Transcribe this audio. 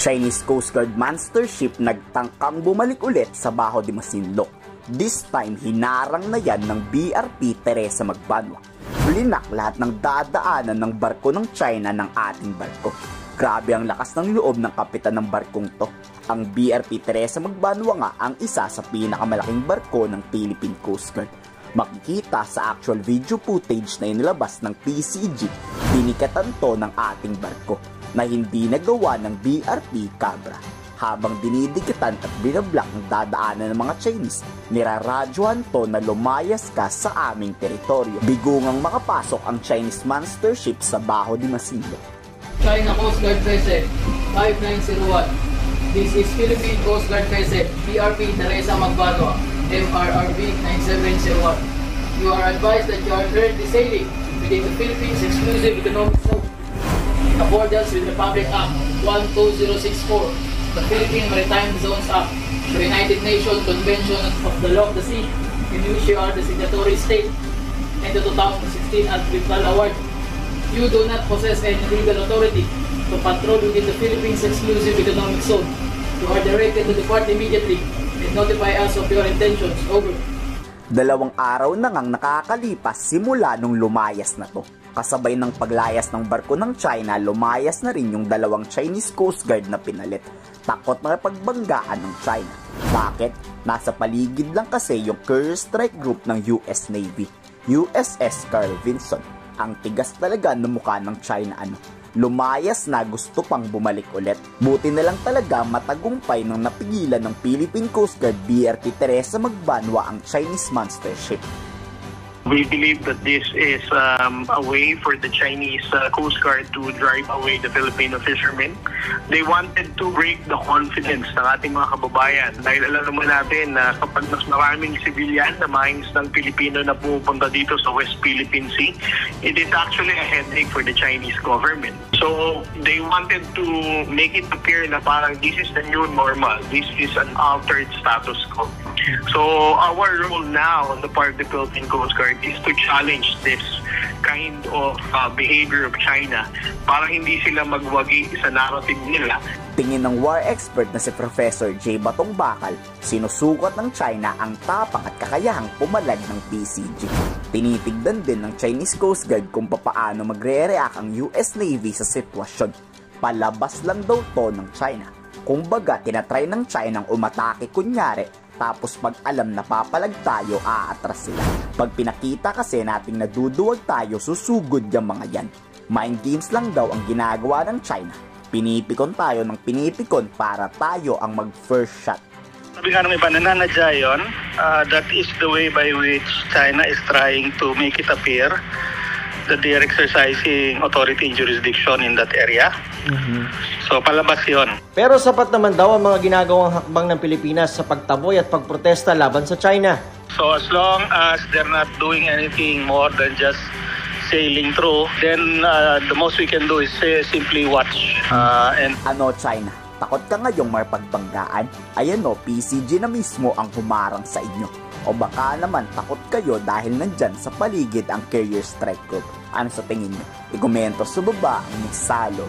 Chinese Coast Guard monster ship nagtangkang bumalik ulit sa Bajo de Masinloc. This time, hinarang na yan ng BRP Teresa Magbanua. Blinak lahat ng dadaanan ng barko ng China ng ating barko. Grabe ang lakas ng loob ng kapitan ng barkong to. Ang BRP Teresa Magbanua nga ang isa sa pinakamalaking barko ng Philippine Coast Guard. Makikita sa actual video footage na inilabas ng PCG, pinikatan to ng ating barko na hindi nagawa ng BRP Cabra. Habang dinidikitan at binablock ng dadaanan ng mga Chinese, niraradyohan to na lumayas ka sa aming teritoryo. Bigungang makapasok ang Chinese monster ship sa Bajo de Masinloc. China Coast Guard Vessel 5901. This is Philippine Coast Guard Vessel BRP Teresa Magbanua MRRB 9701. You are advised that you are currently sailing within the Philippines Exclusive Economic Zone in accordance with Republic Act 12064, the Philippine Maritime Zones Act, the United Nations Convention of the Law of the Sea, in which you are the signatory state, and the 2016 Admiral Award. You do not possess any legal authority to patrol within the Philippines Exclusive Economic Zone. You are directed to depart immediately and notify us of your intentions. Over. 2 araw na ngang nakakalipas simula nung lumayas na to. Kasabay ng paglayas ng barko ng China, lumayas na rin yung 2 Chinese Coast Guard na pinalit. Takot na pagbanggaan ng China. Bakit? Nasa paligid lang kasi yung Courier Strike Group ng US Navy, USS Carl Vinson. Ang tigas talaga ng mukha ng China Lumayas na gusto pang bumalik ulit. Buti na lang talaga matagumpay nang napigilan ng Philippine Coast Guard BRP Teresa Magbanua ang Chinese monster ship. We believe that this is a way for the Chinese Coast Guard to drive away the Filipino fishermen. They wanted to break the confidence ng ating mga kababayan. Dahil alam naman natin na kapag mas maraming civilian na mangingisdang Pilipino na pumupunta dito sa West Philippine Sea, it is actually a headache for the Chinese government. So they wanted to make it appear na parang this is the new normal. This is an altered status quo. So our role now on the part of the Philippine Coast Guard is to challenge this kind of behavior of China para hindi sila magwagi sa narrative nila. Tingin ng war expert na si Professor J. Batong Bakal, sinusukat ng China ang tapang at kakayahang pumalag ng PCG. Tinitigdan din ng Chinese Coast Guard kung papaano magre-react ang US Navy sa sitwasyon. Palabas lang daw to ng China. Kung baga, tinatry ng China ang umatake kunyari, tapos pag alam na papalag tayo, aatras sila. Pag pinakita kasi nating naduduwag tayo, susugod yung mga yan. Mind games lang daw ang ginagawa ng China. Pinipikon tayo ng pinipikon para tayo ang mag-first shot. Sabi nga ng iba, nananadya yun. That is the way by which China is trying to make it appear that they are exercising authority and jurisdiction in that area. So palabas yun. Pero sapat naman daw ang mga ginagawang hakbang ng Pilipinas sa pagtaboy at pagprotesta laban sa China. So as long as they're not doing anything more than just sailing through, then the most we can do is simply watch. China? Takot ka ngayong marpagbanggaan? Ayan PCG na mismo ang humarang sa inyo. O baka naman takot kayo dahil nandyan sa paligid ang Courier Strike Group. Ano sa tingin nyo? I-komento sa baba ang Misalog.